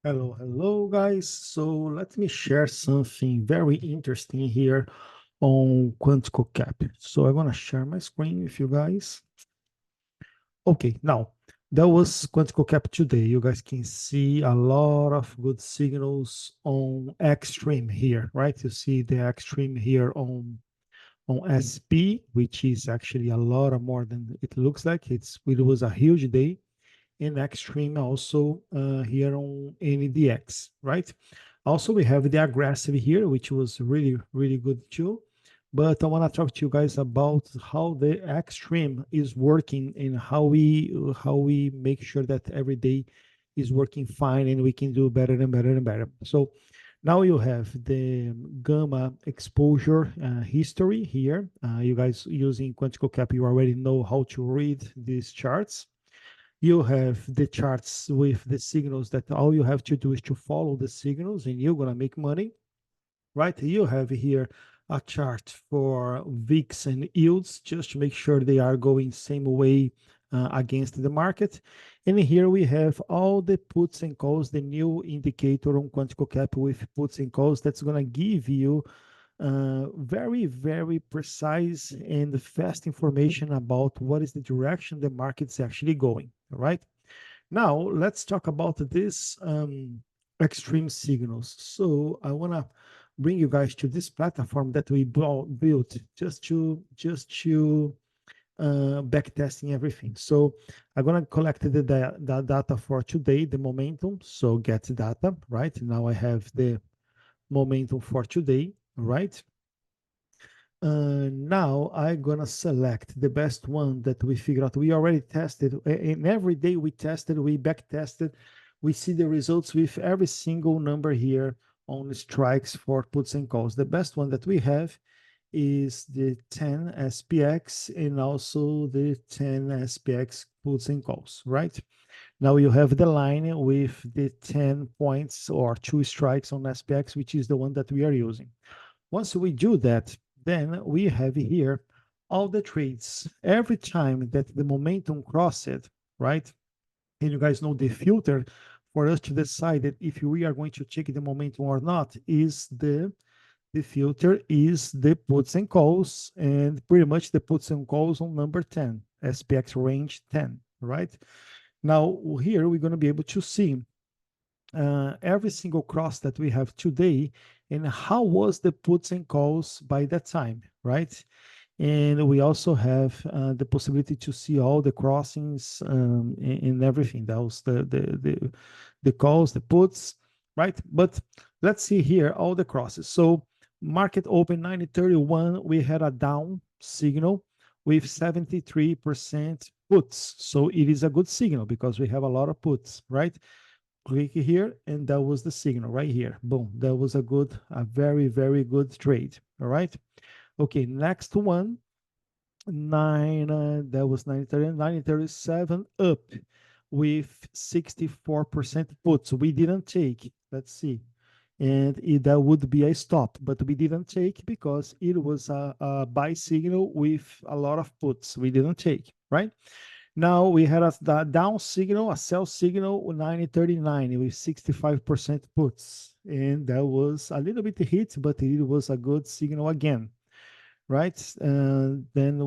Hello, guys. So let me share something very interesting here on Quantico Cap. So I'm gonna share my screen with you guys. Okay, now that was Quantico Cap today. You guys can see a lot of good signals on Extreme here, right? You see the Extreme here on SP, which is actually a lot more than it looks like. It was a huge day in Extreme also here on NDX, right? Also, we have the aggressive here, which was really good too. But I want to talk to you guys about how the Extreme is working and how we make sure that every day is working fine and we can do better and better and better. So now you have the gamma exposure history here. You guys using Quantico Cap, you already know how to read these charts. You have the charts with the signals that all you have to do is to follow the signals and you're going to make money, right? You have here a chart for VIX and yields just to make sure they are going same way against the market. And here we have all the puts and calls, the new indicator on Quantico Cap with puts and calls that's going to give you very precise and fast information about what is the direction the market's actually going. All right. Now let's talk about this extreme signals. So I want to bring you guys to this platform that we built just to back testing everything. So I'm gonna collect the data for today, the momentum. So get data, right? Now I have the momentum for today, right? Now I'm gonna select the best one that we figured out. We already tested, and every day we tested, we back tested. We see the results with every single number here on the strikes for puts and calls. The best one that we have is the 10 SPX and also the 10 SPX puts and calls, right? Now you have the line with the 10 points or 2 strikes on SPX, which is the one that we are using. Once we do that, then we have here all the trades. Every time that the momentum crosses, right? And you guys know the filter for us to decide that if we are going to take the momentum or not is the filter is the puts and calls, and pretty much the puts and calls on number 10, SPX range 10, right? Now here we're going to be able to see every single cross that we have today and how was the puts and calls by that time, right? And we also have the possibility to see all the crossings and everything. That was the calls, the puts, right? But let's see here all the crosses. So market open 90.31. We had a down signal with 73% puts. So it is a good signal because we have a lot of puts, right? Click here, and that was the signal right here. Boom. That was a very good trade. All right. Okay, next one, that was 937 up with 64% put. So we didn't take. Let's see. And that would be a stop, but we didn't take because it was a buy signal with a lot of puts. We didn't take, right? Now we had a down signal, a sell signal, 90.39 with 65% puts. And that was a little bit hit, but it was a good signal again, right? Then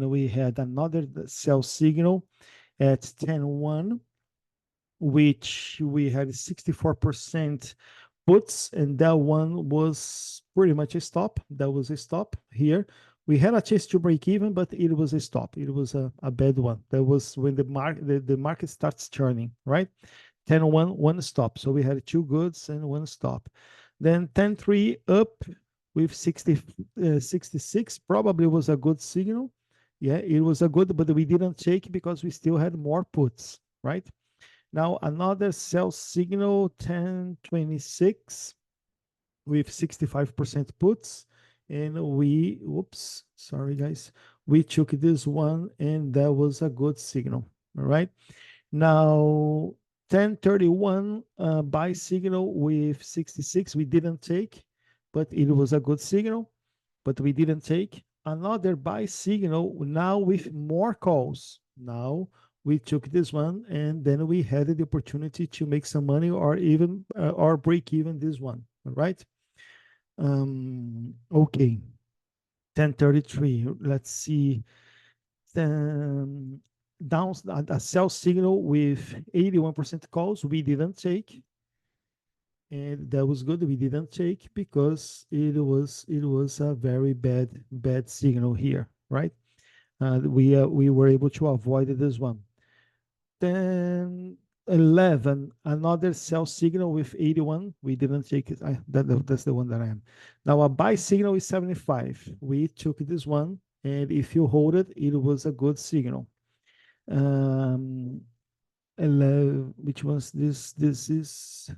we had another sell signal at 10.1, which we had 64% puts, and that one was pretty much a stop. That was a stop here. We had a chance to break even, but it was a stop. It was a bad one. That was when the market starts turning, right? 10.1, one stop. So we had two goods and one stop. Then 10.3 up with 66 probably was a good signal. Yeah, it was a good, but we didn't take because we still had more puts, right? Now another sell signal 10.26 with 65% puts, and whoops, sorry guys, we took this one and that was a good signal. All right, now 10.31 buy signal with 66 we didn't take, but it was a good signal, but we didn't take. Another buy signal now with more calls, now we took this one, and then we had the opportunity to make some money or even or break even this one. All right. Okay. 1033. Let's see. Um, down a sell signal with 81% calls. We didn't take, and that was good. We didn't take because it was a very bad signal here, right? We were able to avoid this one. Then 11, another sell signal with 81. We didn't take it. That's the one that I am. Now a buy signal is 75. We took this one, and if you hold it, it was a good signal. 11, which was this? This is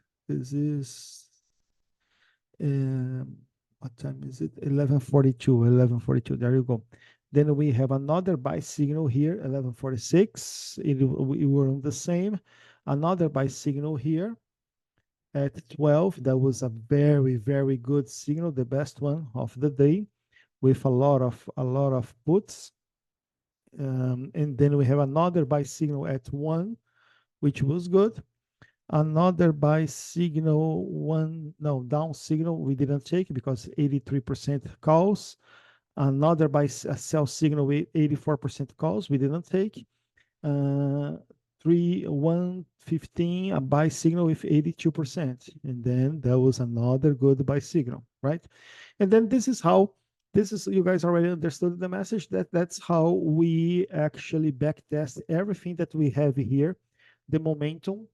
um, what time is it? 11:42. 11:42. There you go. Then we have another buy signal here, 11:46. We were on the same. Another buy signal here at 12. That was a very good signal, the best one of the day, with a lot of puts. And then we have another buy signal at 1, which was good. Another buy signal, down signal we didn't take because 83% calls. Another buy a sell signal with 84% calls we didn't take. 115, a buy signal with 82%, and then there was another good buy signal, right? And then this is you guys already understood the message, that's how we actually backtest everything that we have here, the momentum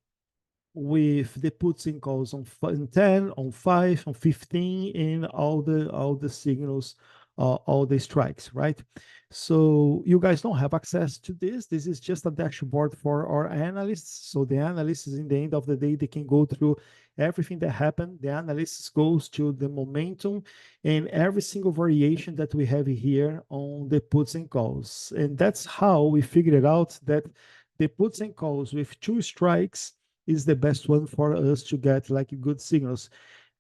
with the puts and calls on 10, on 5, on 15, and all the signals, all the strikes, right? So you guys don't have access to this. This is just a dashboard for our analysts. So the analysts, in the end of the day, they can go through everything that happened. The analysts goes to the momentum and every single variation that we have here on the puts and calls. And that's how we figured out that the puts and calls with 2 strikes is the best one for us to get like good signals.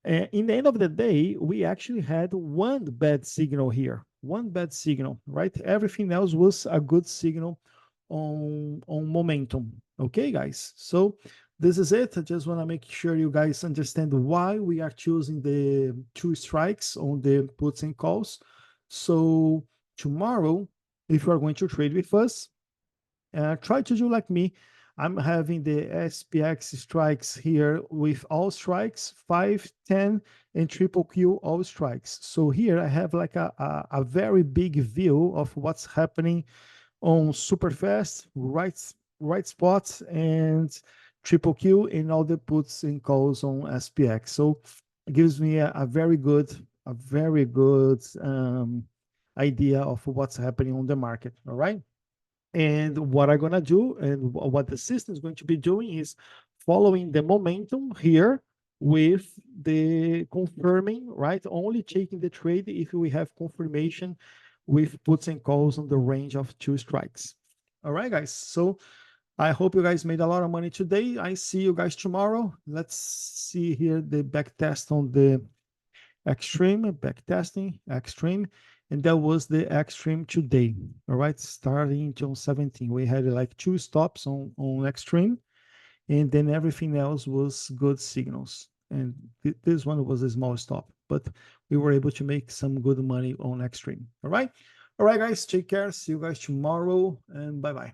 In the end of the day, we actually had one bad signal here, one bad signal, right? Everything else was a good signal on momentum. Okay, guys. So this is it. I just want to make sure you guys understand why we are choosing the 2 strikes on the puts and calls. So tomorrow, if you are going to trade with us, try to do like me. I'm having the SPX strikes here with all strikes, 5, 10, and triple Q all strikes. So here I have like a very big view of what's happening on super fast, right spots, and triple Q and all the puts and calls on SPX. So it gives me a very good idea of what's happening on the market. All right. And what I'm going to do and what the system is going to be doing is following the momentum here with the confirming, right? Only taking the trade if we have confirmation with puts and calls on the range of 2 strikes. All right, guys. So I hope you guys made a lot of money today. I see you guys tomorrow. Let's see here the back test on the extreme, back testing, extreme. And that was the extreme today. All right, starting June 17. We had like 2 stops on extreme, and then everything else was good signals. And this one was a small stop, but we were able to make some good money on extreme. All right. All right, guys, take care. See you guys tomorrow, and bye-bye.